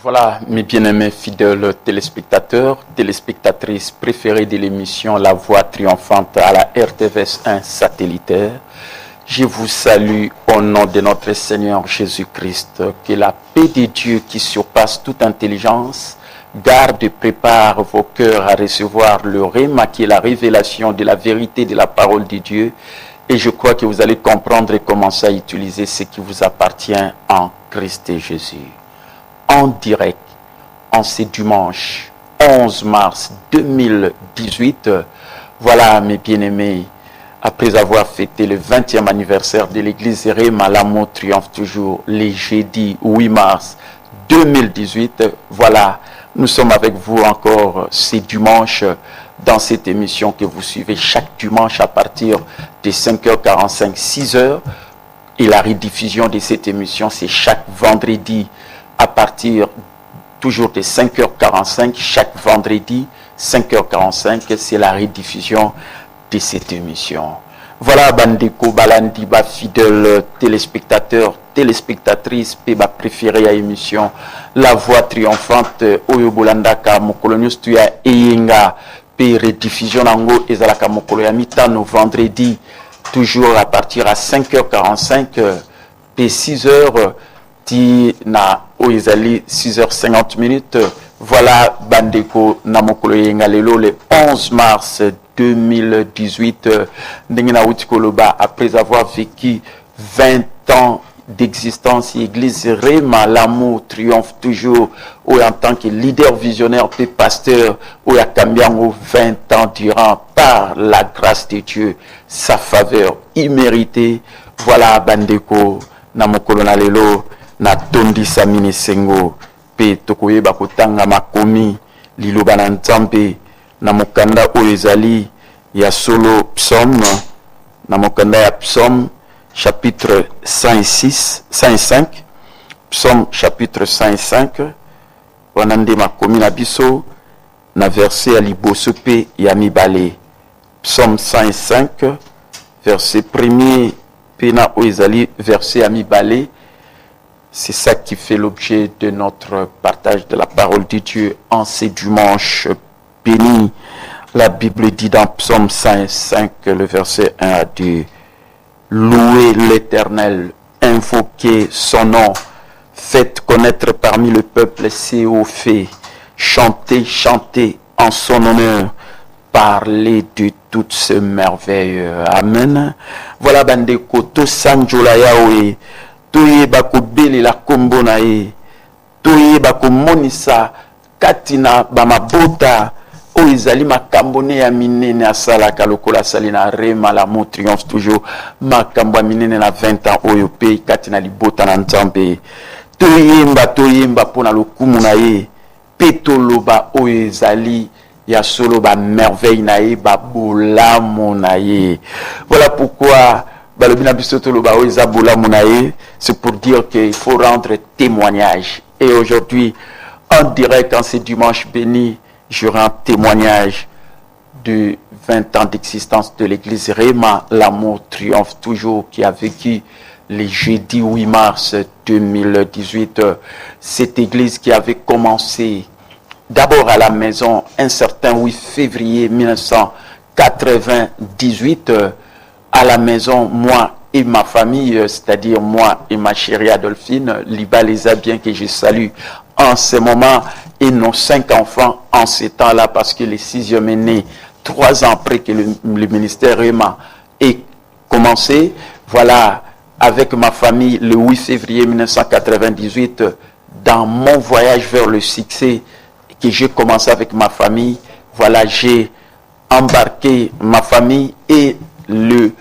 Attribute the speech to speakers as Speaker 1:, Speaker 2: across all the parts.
Speaker 1: Voilà, mes bien-aimés fidèles téléspectateurs, téléspectatrices préférées de l'émission La Voix triomphante à la RTVS 1 satellitaire. Je vous salue au nom de notre Seigneur Jésus-Christ. Que la paix de Dieu qui surpasse toute intelligence garde et prépare vos cœurs à recevoir le réma qui est la révélation de la vérité de la parole de Dieu. Et je crois que vous allez comprendre et commencer à utiliser ce qui vous appartient en Christ Jésus. En direct, en ce dimanche 11 mars 2018. Voilà, mes bien-aimés, après avoir fêté le 20e anniversaire de l'église Réma, l'amour triomphe toujours, les jeudis 8 mars 2018. Voilà, nous sommes avec vous encore ce dimanche dans cette émission que vous suivez chaque dimanche à partir de 5h45, 6h. Et la rediffusion de cette émission, c'est chaque vendredi à partir toujours de 5h45, chaque vendredi, 5h45, c'est la rediffusion de cette émission. Voilà, Bandeko Balandiba, fidèles téléspectateurs, téléspectatrices, péba préférée à l'émission La Voix triomphante, Oyo Bolandaka, Mokolonius Tuya Eyenga, P rediffusion Nango, Ezalaka Mokoloya Mitano, vendredi, toujours à partir à 5h45, P 6h, na oizali 6h50. Voilà, Bandeko Namokolo Yengalelo le 11 mars 2018. Ndengena Utikoloba, après avoir vécu 20 ans d'existence, l'église Réma, l'amour triomphe toujours, ou en tant que leader visionnaire, puis pasteur, ou à Kambiango 20 ans durant, par la grâce de Dieu, sa faveur imméritée. Voilà, Bandeko Namokolo Nalelo. Na tondi samine sengo pe tokoyeba kotanga makomi liloba na nzambe na mokanda oyo ezali ya solo psaume na mokanda ya psaume chapitre 105 psaume chapitre 105 wana nde makomi na biso na verset ya liboso pe ya mibale. Psaume 105 verset premier pe na oyo ezali verset ya mibale. C'est ça qui fait l'objet de notre partage de la parole de Dieu en ce dimanche béni. La Bible dit dans Psaume 105, le verset 1 à 2, « Louez l'Éternel, invoquez son nom, faites connaître parmi le peuple ses hauts faits, chantez, chantez en son honneur, parlez de toutes ces merveilles. » Amen. Voilà, Bandeko, to sanjola yawe. Toyeba kobelela kombo na ye, toyeba komonisa katina bamabota oyo ezali makambo ne ya minene asalaka lokola asali na Réma, l'amour triomphe toujours, makambo ya minene na 20 ans oyo pe katina libota na Nzambe. Toyemba mpona lokumu na ye, pe toloba oyo ezali ya solo ba merveille na ye, ba bolamu na ye. Voilà pourquoi c'est pour dire qu'il faut rendre témoignage. Et aujourd'hui, en direct, en ce dimanche béni, je rends témoignage de 20 ans d'existence de l'église Réma, l'amour triomphe toujours, qui a vécu le jeudi 8 mars 2018. Cette église qui avait commencé d'abord à la maison un certain 8 février 1998, à la maison, moi et ma famille, c'est-à-dire moi et ma chérie Adolphine, Liba les a bien que je salue en ce moment et nos 5 enfants en ce temps-là, parce que le 6e est né 3 ans après que le ministère REMA ait commencé. Voilà, avec ma famille, le 8 février 1998, dans mon voyage vers le succès que j'ai commencé avec ma famille, voilà, j'ai embarqué ma famille et le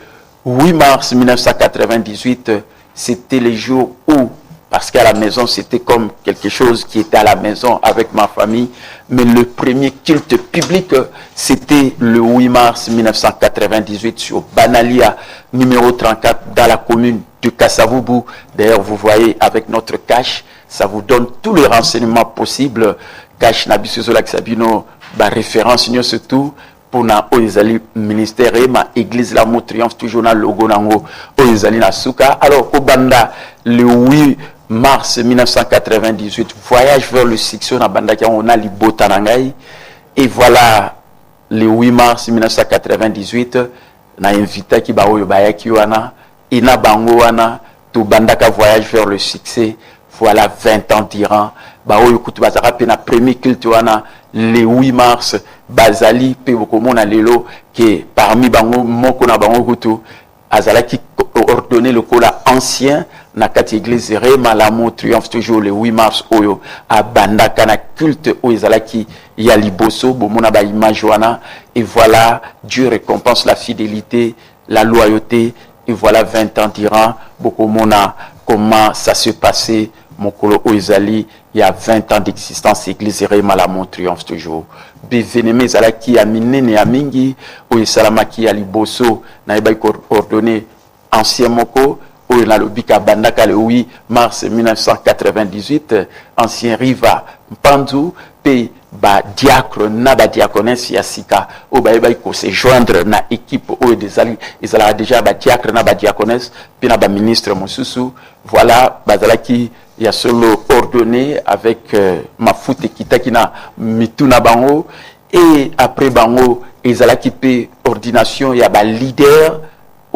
Speaker 1: 8 mars 1998, c'était le jour où, parce qu'à la maison, c'était comme quelque chose qui était à la maison avec ma famille, mais le premier culte public, c'était le 8 mars 1998 sur Banalia, numéro 34, dans la commune de Kassavubu. D'ailleurs, vous voyez avec notre cache, ça vous donne tous les renseignements possibles. Cache Nabisuzola Sabino, référence, surtout, pour na oizali ministère et ma église l'amour triomphe toujours na logo nango oizali na suka. Alors au banda le 8 mars 1998 voyage vers le succès na banda qui on a libota nangai, et voilà le 8 mars 1998 na invité ki ba oyo bayaki wana ina bango wana to banda ka voyage vers le succès. Voilà 20 ans d'Iran ba oyo kutu bazaka pe na premier culte wana le 8 mars bazali pe bokomona lelo que parmi bango moko na bango kutu azala qui ordonné le kola ancien na kati église Rema l'amour triomphe toujours le 8 mars oyo a bandaka na culte oyo ezala qui ya liboso bomona ba image wana, et voilà Dieu récompense la fidélité, la loyauté, et voilà 20 ans d'Iran bokomona comment ça se passait mokolo oizali. Il y a 20 ans d'existence, l'église Rema l'amour triomphe toujours. Bienvenue zala qui a minene ya mingi oyo salama qui a liboso na eba ordonné ancien moko oyo na lobika bandaka le 8 mars 1998 ancien riva mpandu pe ba diacre na ba diaconesse ya sika o ba eba ko se joindre na équipe oyo desali ezala déjà ba diacre na ba diaconesse pe na ba ministre mosusu. Voilà bazala qui il y a solo ordonné avec ma foute kitaki na mituna bango, et après bango ezala qui pe ordination ya ba leader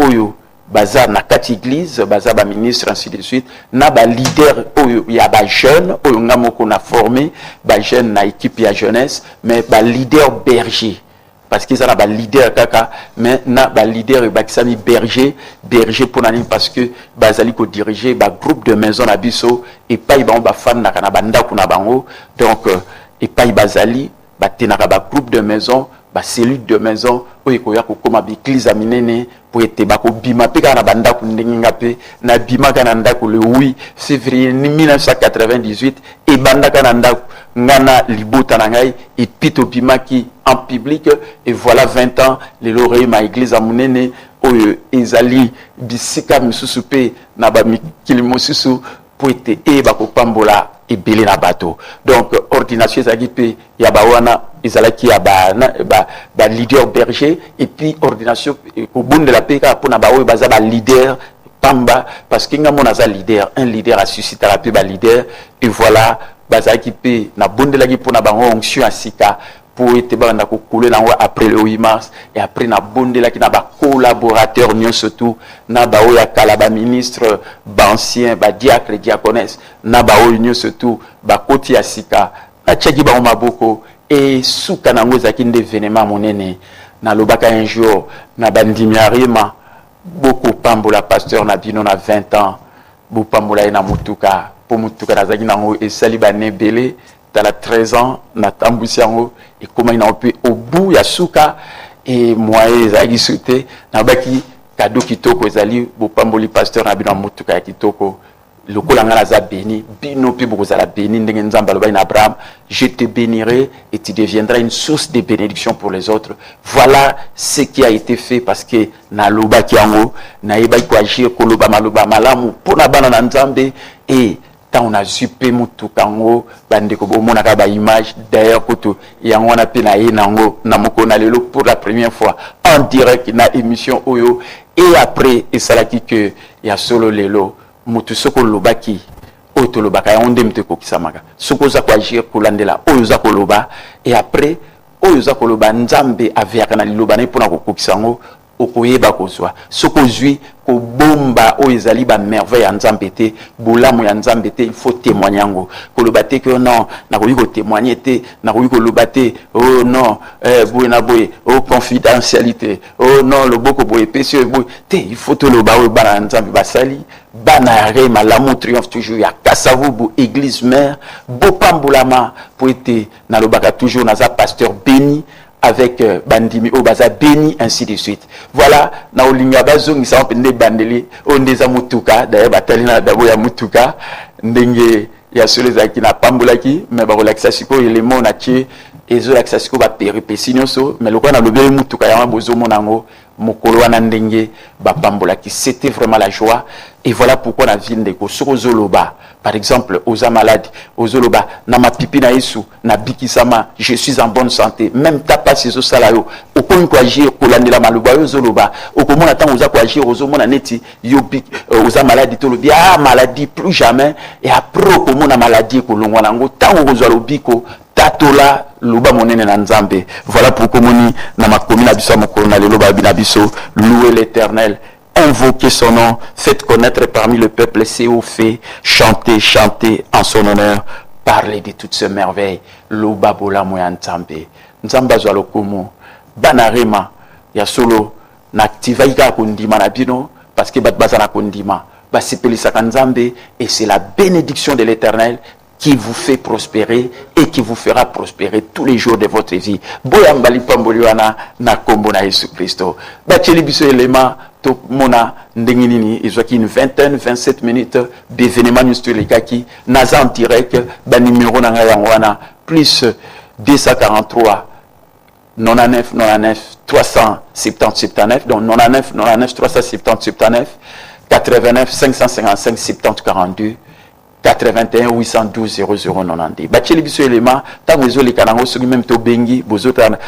Speaker 1: oyo baza na kati église baza ba ministre ainsi de suite na ba leader oyo ya ba jeune oyo ngamoko na formé ba jeune na équipe ya jeunesse, mais ba leader berger parce qu'ils ont un leader kaka, mais na ba leader bakisami berger pour nani, parce que bazali ko diriger ba groupe de maison na biso et pas ils ba fan na kana banda kuna bango, donc et pas bazali ba tenaka ba groupe de maison ba cellule de maison oyo ko ya ko koma bi église aminene pour être ba ko bima pe kana banda ku ndinga pe na bima kana ndako le 8 février 1998 et banda kana ndako ngana libota na ngai et pito bimaki en public, et voilà 20 ans les l'oreille ma église amunene oyo ezali bisika misusu pe na ba mikili mosusu pour être e ba ko pambola et belé na bateau. Donc ordination ezali pe ya ba wana ezalaki ya ba leader berger, et puis ordination au bout de la peka pour na ba oyo baza ba leader pamba, parce que ngamo naza leader, un leader a suscité la pe ba leader, et voilà bazaki pe na bondelaki pour na bango onction asika pour être banda ko couler na après le 8 mars, et après na bondelaki na ba collaborateur nyon surtout na ba oya kala ba ministre ba ancien ba diacre diaconesse na ba oyo nyon surtout ba koti asika na tchaki ba maboko, et suka na ngo zaki nde événement monene na lobaka un jour na bandimi arima beaucoup pambola pasteur na bino na 20 ans bu pambola na mutuka pour mutuka na zaki nango et sali ba nebele dans la 13 ans na tambusi yango, et comment il n'a pu au bout ya suka et moi ezaki sauté na baki cadeau kitoko ezali bu pamboli pasteur na bino mutuka ya kitoko lokola ngala za béni bino pe beaucoup za la béni ndenge nzamba loba ina Abraham, je te bénirai et tu deviendras une source de bénédiction pour les autres. Voilà ce qui a été fait, parce que na loba kiango na eba ko agir ko loba maloba malamu pona bana na nzambe, et on a zupe mutu kango bande ko bomona ka ba image d'ailleurs kutu yango wana pe na ye nango na moko na lelo pour la première fois en direct na émission oyo, et après et salaki que ya solo lelo mutu soko lobaki oyo tolobaka ya onde mte kokisamaka soko za kwa agir kolandela oyo za koloba, et après oyo za koloba nzambe aviaka na liloba na mpona kokokisango okoyeba kozwa soko zwi ko bomba o ezali ba merveille en Nzambe bolamu ya Nzambe il faut témoigner ngo ko lobate que non na ko yiko témoigner te na ko yiko lobate oh non boy na boy oh confidentialité oh non le boko boy pécieux boy te il faut te loba o bana Nzambe basali bana rema l'amour triomphe toujours ya kasavubu église mère bopambulama pour être na lobaka toujours na za pasteur béni avec bandimi au baza béni ainsi de suite. Voilà na olinga bazongi sa pende bandeli o ndeza mutuka d'ailleurs batalina dabo ya mutuka ndenge ya soleza ki na pambulaki mais ba relaxa siko élément na tie ezo relaxa siko ba péripéties nyonso mais lokwa na lobele mutuka ya bozo monango mokolo wana ndenge ba pambulaki c'était vraiment la joie et voilà pourquoi na ville de Kosoko Zoloba par exemple aux malades aux Zoloba na ma pipi na Yesu na bikisama je suis en bonne santé même tapa ces salayo okon ko agir ko landela maluba yo Zoloba okomona tant oza ko agir ozomona neti yo aux malades to lobi ah maladie plus jamais et après okomona maladie ko longwa nango tant ozo lobiko tatola loba monene na Nzambe. Voilà pourquoi moni na makomi na biso mokolo na lelo ba binabiso louer l'Éternel, invoquer son nom, faites connaître parmi le peuple ses hauts faits, chanter en son honneur, parler de toutes ces merveilles. Loba bola moya Nzambe. Nzamba zo lokomo banarema ya solo na activa ika kondima na bino parce que bat bazana kondima ba sepelisa Nzambe et c'est la bénédiction de l'Éternel qui vous fait prospérer et qui vous fera prospérer tous les jours de votre vie. Boyambali pamboliwana na kombo na Yesu Christo. Bacheli biso elema to mona ndengini ezwaki une vingtaine 27 minutes d'événements nustulikaki naza en direct ba numéro na ngayangwana plus 243 99 370 79 donc 99 370 79 89 555 70 42 81 812 0090. Bacheli biso élément tango ezo leka nango soki même to bengi bozotala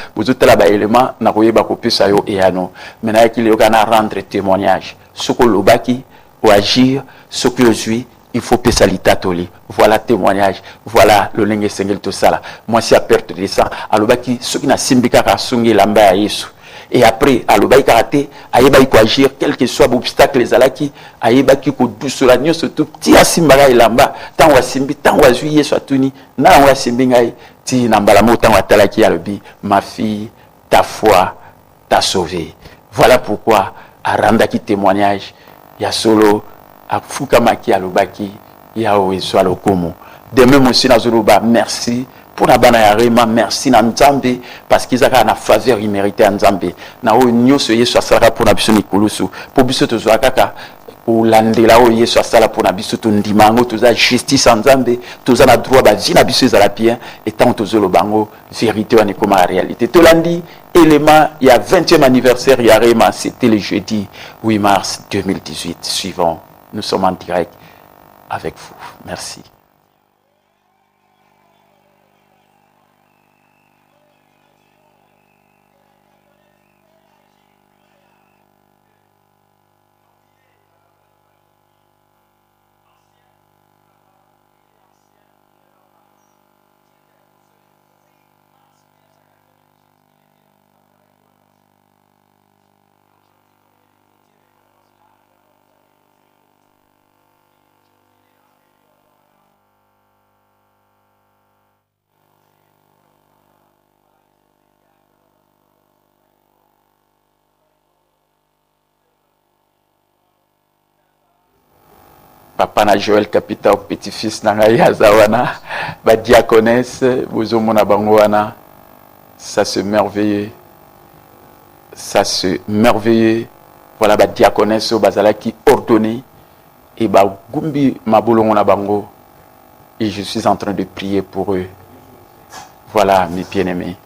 Speaker 1: ba élément na koyeba kopesa yo eyano mena yaki le kana rendre témoignage soko lobaki ou agir soki ozui il faut pesa litatoli. Voilà témoignage, voilà le lenge sengel to sala moi si a perte de sang alobaki soki na simbika ka sungi lamba ya Yesu. Et après, à l'obéi karaté, aïeba y agir, quel que soit l'obstacle, les alaki, aïeba qui ko douce la nuit, surtout, ti asimbaga ilamba, tant wa simbi, tant wa juillet, soit tuni, na wa simbi ngai, ti nambalamo, tant wa talaki alobi, ma fille, ta foi t'a sauvé. Voilà pourquoi, à randaki témoignage, ya solo, à fukamaki alobaki, ya oe soit le komo. Demain, monsieur Nazoloba, merci. Pour la bana yarema merci na Nzambe parce qu'ils ont une faveur imméritée à Nzambe na o nyoso yeso asala pour na biso nikulusu pour biso to kaka pour landela o yeso asala pour na biso to ndimango to za justice en Nzambe to za na droit ba vie na biso ezala bien et tant to zo lo bango vérité wana comme la réalité to landi élément il y a 20e anniversaire yarema c'était le jeudi 8 mars 2018 suivant nous sommes en direct avec vous merci. Papa na Joël Capita au petit-fils na ngai azawana ba diaconesse bozomona bango wana ça se merveilleux voilà ba diaconesse bazala qui ordonné et ba gumbi mabolongo na bango et je suis en train de prier pour eux. Voilà mes bien-aimés,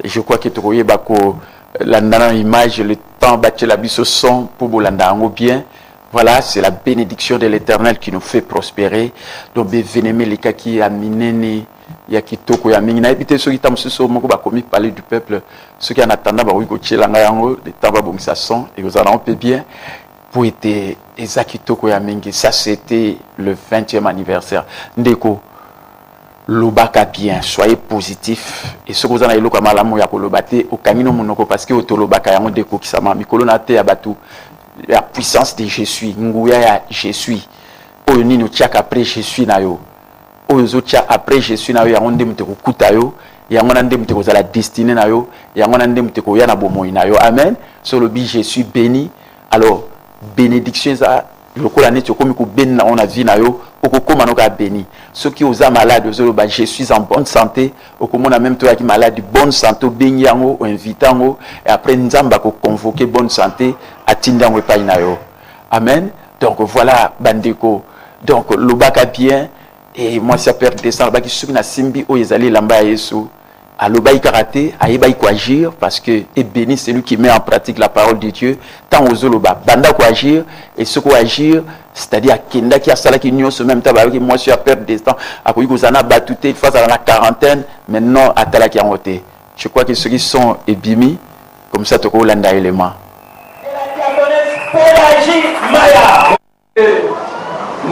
Speaker 1: je crois que tu voyez bako landana image le temps battre la biso son pour bolanda ngo bien. Voilà, c'est la bénédiction de l'Éternel qui nous fait prospérer. Donc, bénémoine les cas qui a miné, il y a qui toko ya mingi na ebité ceux qui tamsu so moko ba komi parler du peuple, ceux qui en attendant ba oui ko tchelanga yango, les temps ba bongisa son et vous allez un peu bien pour être ezaki toko ya mingi. Ça c'était le 20e anniversaire. Ndeko lobaka bien, soyez positif. Et ce que vous en avez comme malamu ya kolobate au camino monoko parce que otolobaka yango deko kisama mikolo na te ya batu la puissance de je suis nguya ya je suis. Oyo nino tiaka après je suis na yo. Oyo zo tia après je suis na yo yango ndemte ko kuta yo, yango na ndemte ko za la destinée na yo, yango na ndemte ko ya na bomoi na yo. Amen. Sur le bi je suis béni. Alors bénédiction ça lokola neti okomi ko béni na on a vie na yo. Okokoma noka béni. Ceux qui osent malade, je suis en bonne santé. Okomona même toi qui malade, bonne santé, béni yango, invitango, et après nzamba ko convoquer bonne santé, atindango pa inayo. Amen. Donc voilà, bandeko. Donc lobaka bien, et moi ça perd descendre, baki soki na simbi o ezali lamba yesu. Alobaï karaté, aïbaï quoi agir, parce que est béni celui qui met en pratique la parole de Dieu. Tant aux oloba, banda quoi agir, et ce quoi agir, c'est-à-dire Kenda qui a ça qui n'y a ce même temps, moi je suis à perdre des temps, après que vous en avez battuté, face à la quarantaine, maintenant à Tala qui a monté. Je crois que ceux qui sont ébimi, comme ça, tu as l'anda élément.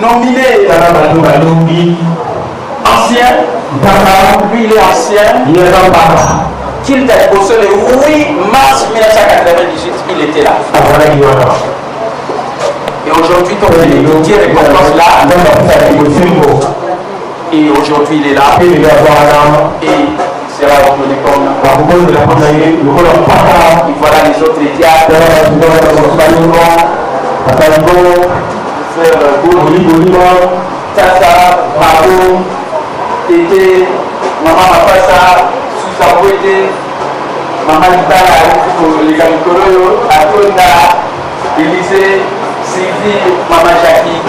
Speaker 1: Nominé ancien, lui il est ancien, qu'il était au sol le 8 mars 1998, il était là. Et aujourd'hui, ton Dieu récompense là. Et aujourd'hui, il est là. Et sera ordonné comme. Et voilà les autres diacres. Frère Tata, Mabo, Tété, Maman Mapasa, Sousa-Bouété, Maman Litala, les Gamikoloyo, Atonda, Élysée, Sylvie, Maman Jackie.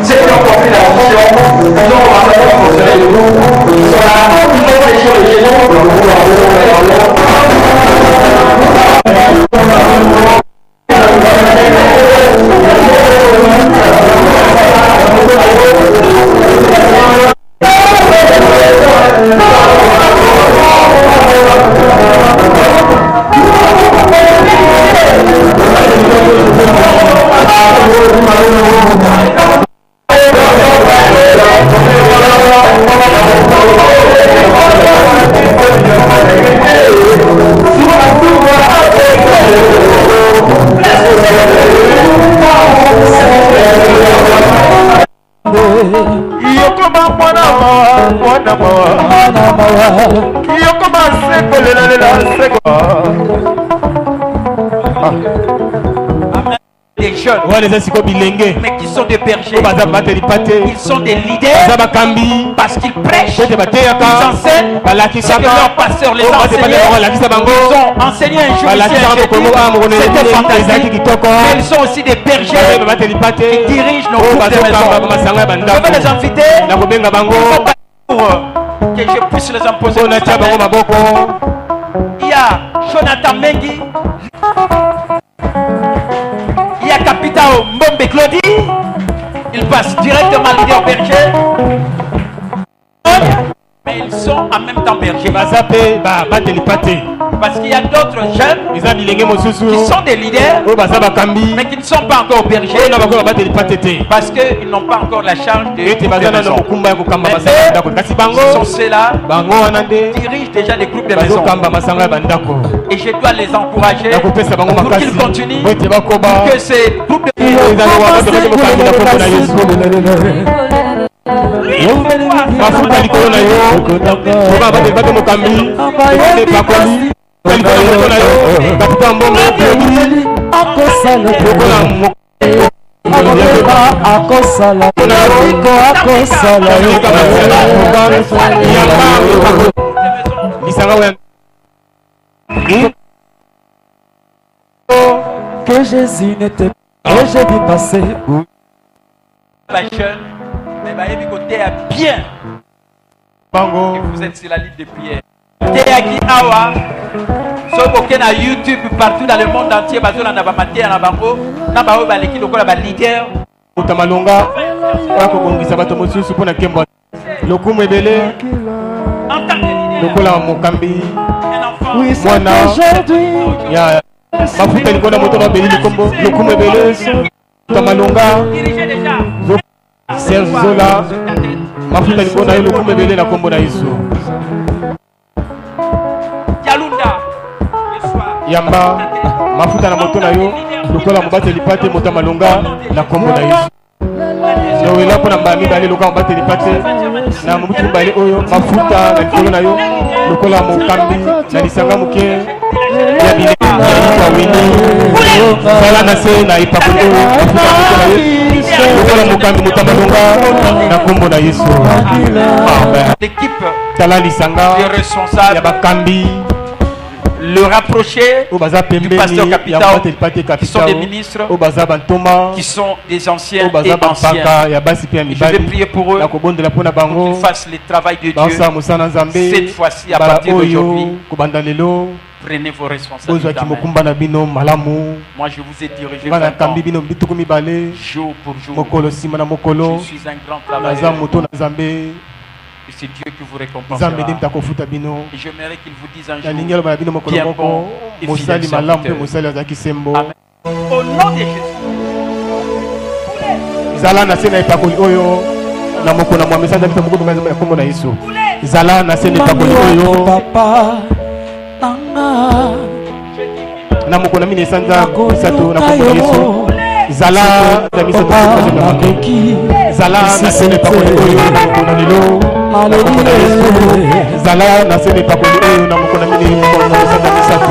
Speaker 1: Ces gens
Speaker 2: Des jeunes, mais qui sont des bergers, ils sont des leaders parce qu'ils prêchent, ils enseignent, ce que leurs pasteurs les enseignent. Ils ont enseigné un jour ici à Jésus, c'était fantastique, mais ils sont aussi des bergers qui dirigent nos groupes de maison. Je vais les inviter, pour que je puisse les imposer. Il y a Jonathan Mengi, il y a Capitao Mbombe Claudie, il passe directement leader berger, mais ils sont en même temps bergers. Parce qu'il y a d'autres jeunes qui sont des leaders, mais qui ne sont pas encore bergers, parce qu'ils n'ont pas encore la charge de maison. Ils sont ceux-là qui dirigent déjà des groupes de maison. Et je dois les encourager pour qu'ils continuent, que ces groupes de maison
Speaker 3: que Jésus n'était pas, que j'ai vu passer.
Speaker 2: Mais bien. Et vous êtes sur la liste de prière. Théaki Awa, sur na YouTube partout dans le monde entier, bazola na bamaté na bango, na bao baleki lokola ba leader.
Speaker 4: Utamalonga, ako bongisa bato mosusu pona kembo. Lokumu ebele. Lokola mokambi.
Speaker 3: Oui, c'est aujourd'hui.
Speaker 4: Ya mafuta liko na moto na beli likombo. Lokumu ebele. Utamalonga. Serge Zola. Mafuta liko na lokumu ebele na kombo na Yesu. Yamba mafuta na moto na yo lokola mobate lipate mota malonga na kombo na Yesu. So ela pona mbami bale lokola mobate lipate na mutu bale oyo mafuta na likolo na yo lokola mokambi na lisanga muke ya bile kwa wini bala na se na ipakolo mafuta na yo lokola mokambi mota malonga na kombo na Yesu.
Speaker 2: L'équipe
Speaker 4: tala lisanga
Speaker 2: des responsables
Speaker 4: ya bakambi
Speaker 2: le rapprocher du pasteur Capitao, qui sont des ministres, qui sont des anciens et anciens. Je vais prier pour eux, pour qu'ils fassent le travail de Dieu. Cette fois-ci, à partir d'aujourd'hui, prenez vos responsabilités. Moi, je vous ai dirigé jour pour jour. Je suis un grand travailleur. Et c'est Dieu qui vous récompensera. Et j'aimerais qu'il vous dise un jour, bien bon et fidèle serviteur. Amen. Au nom de Jésus.
Speaker 4: Zala na sena ipakoli oyo na moko na mwamesa ndabita moko na kombo na Yesu. Zala na sena ipakoli oyo papa nanga na moko na mine sanza sato na kombo na Yesu. Zala na misa na koki zala na sena ipakoli oyo na moko na lelo. Zala na sene pakoli oyo na moko na mine moko na sene misato.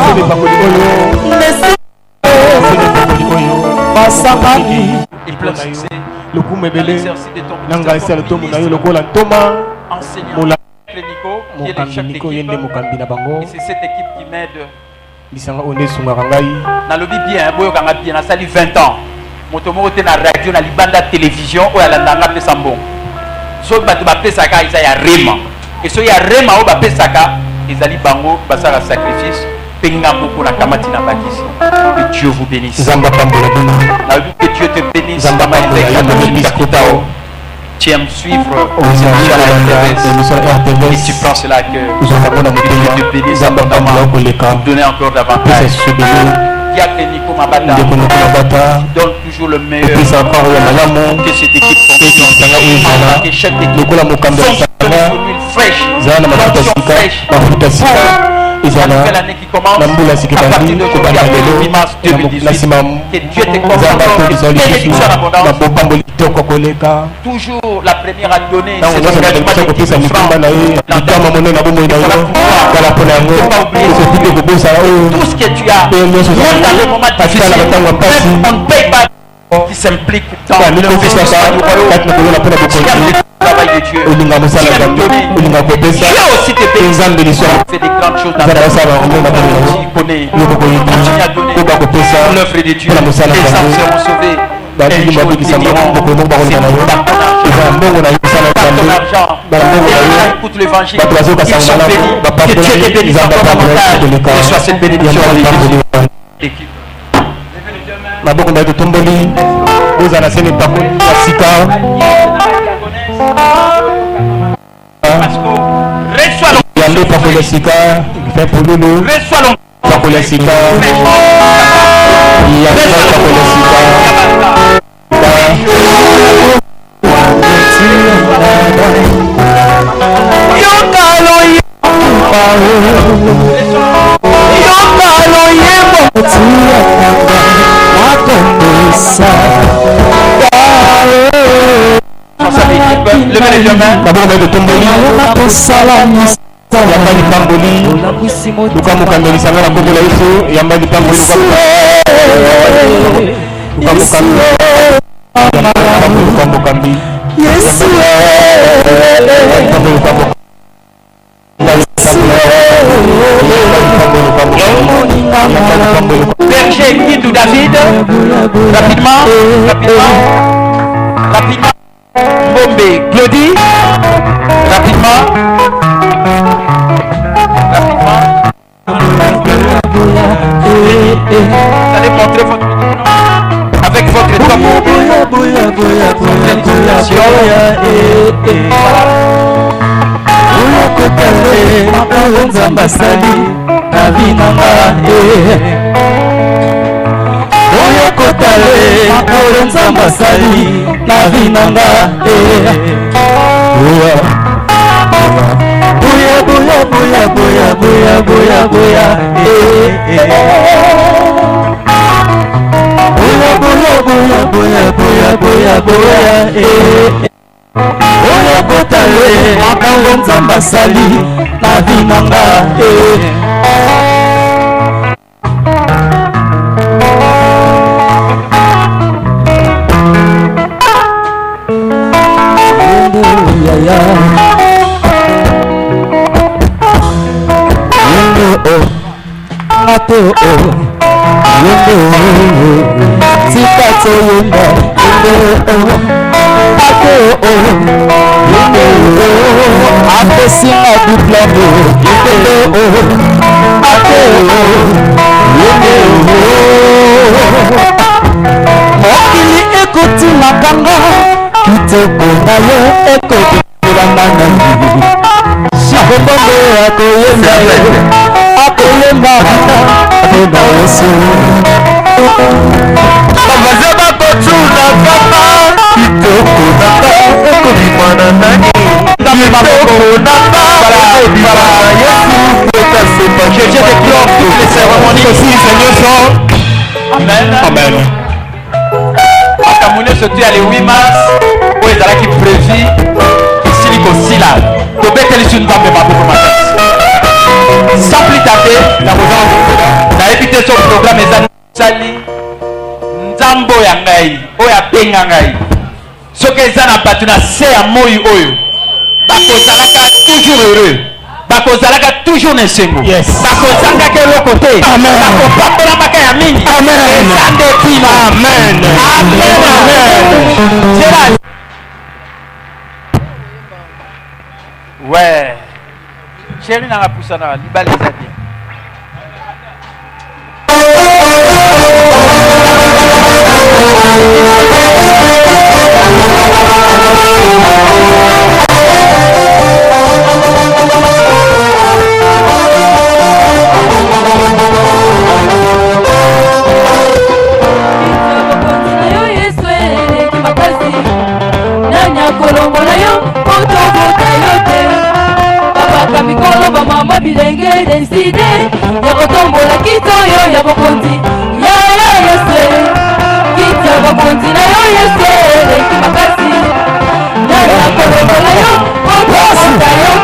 Speaker 4: Sene pakoli oyo. Sene pakoli oyo. Basangani.
Speaker 2: Il plein succès.
Speaker 4: Le coup mebele. Nanga esi alotomo na yo lokola ntoma.
Speaker 2: Enseignant Nico, qui est le chef d'équipe.
Speaker 4: Et
Speaker 2: c'est cette équipe qui m'aide.
Speaker 4: Bisanga onde sunga kangai.
Speaker 2: Na lobi bien, boyo kanga bien na sali 20 ans. Motomo te na radio na libanda télévision o ya landanga pe sambo. So bato bapesaka eza ya rema et so ya rema o bapesaka ezali bango basala sacrifice penga moko na kamati na bakisi. Que Dieu vous bénisse.
Speaker 4: Zamba pambola bina.
Speaker 2: La vie que Dieu te bénisse.
Speaker 4: Zamba pambola ya
Speaker 2: Capitao. Tu aimes suivre et tu penses cela que Dieu te bénisse abondamment pour donner encore davantage. Donne toujours le meilleur. Que cette équipe fonctionne. Que chaque équipe fonctionne sur l'huile fraîche. la nouvelle année qui commence, à partir d'aujourd'hui, à 8 mars 2018, que Dieu te comporte et bénédiction en abondance. Toujours la première à donner ses engagements de 10 000 francs. Tout ce que tu as, même dans les moments difficiles, même on ne paye pas qui s'implique dans l'investissement du royaume. Tu aimes le travail de Dieu. Tu aimes donner. Dieu aussi te bénit. Tu fais des grandes choses dans ta vie. Tu connais. Continue à donner pour l'œuvre de Dieu. Les âmes seront sauvées. Un jour, ils diront, c'est par ton argent. Et quand écoute l'évangile, ils sont bénis. Que Dieu te bénisse encore davantage. Que soit cette bénédiction dans l'équipe.
Speaker 4: Maboko na tomboli oza na sene pakoli ya sika yande pakoli ya sika fait pololo pakoli ya sika yande pakoli ya sika
Speaker 2: Levez les deux mains.
Speaker 4: D'abord, on va de tomboli. Yamba di pamboli. Luka mukambeli sanga na kokola yesu. Yamba di pamboli. Luka mukambi. Yesu.
Speaker 2: Berger Guide ou David. Rapidement. Bombé, Claudie, rapidement. Vous allez montrer votre nom avec votre top.
Speaker 3: Kotale makolo nzamba sali na vinanga buya buya buya buya buya buya buya buya buya buya buya buya buya buya kotale makolo nzamba sali na vinanga mokili ekoti makanga kitoko na yo ekoti kulamana shikobongo akoyemba akoyemba akona yesu bavaze bakotuna kama kitoko naka ekobimana nani kitoko naka ekobimana yesu etasepa
Speaker 2: Je déclare toutes les cérémonies aussi, Seigneur sont. Amen.
Speaker 4: Amen.
Speaker 2: Akamune se tue le 8 mars. Où est-ce qui prévit ici les cosila. Tobé telle une dame de ma beaucoup matin. Sans plus tarder, na évité son programme et sali nzambo ya ngai oya benga ngai. Ce que ça n'a pas tu na c'est à moi oyo. Bakozalaka toujours heureux. Bakozalaka toujours nesengo.
Speaker 4: Yes.
Speaker 2: Bakozanga ke le côté.
Speaker 4: Amen.
Speaker 2: Bakopambola maka ya mingi.
Speaker 4: Amen.
Speaker 2: Sande pima.
Speaker 4: Amen.
Speaker 2: Amen. Amen. Ouais. Chérie n'a pas poussé na libal les années.
Speaker 3: Kolombo na yo, koto bota yo te. Baba kamikolo ba mama bilenge deside ya kotombola kitoyo ya bokonzi ya Yesu kiti ya bokonzi na yo Yesu eleki makasi na ya kolongola yo kotosa yo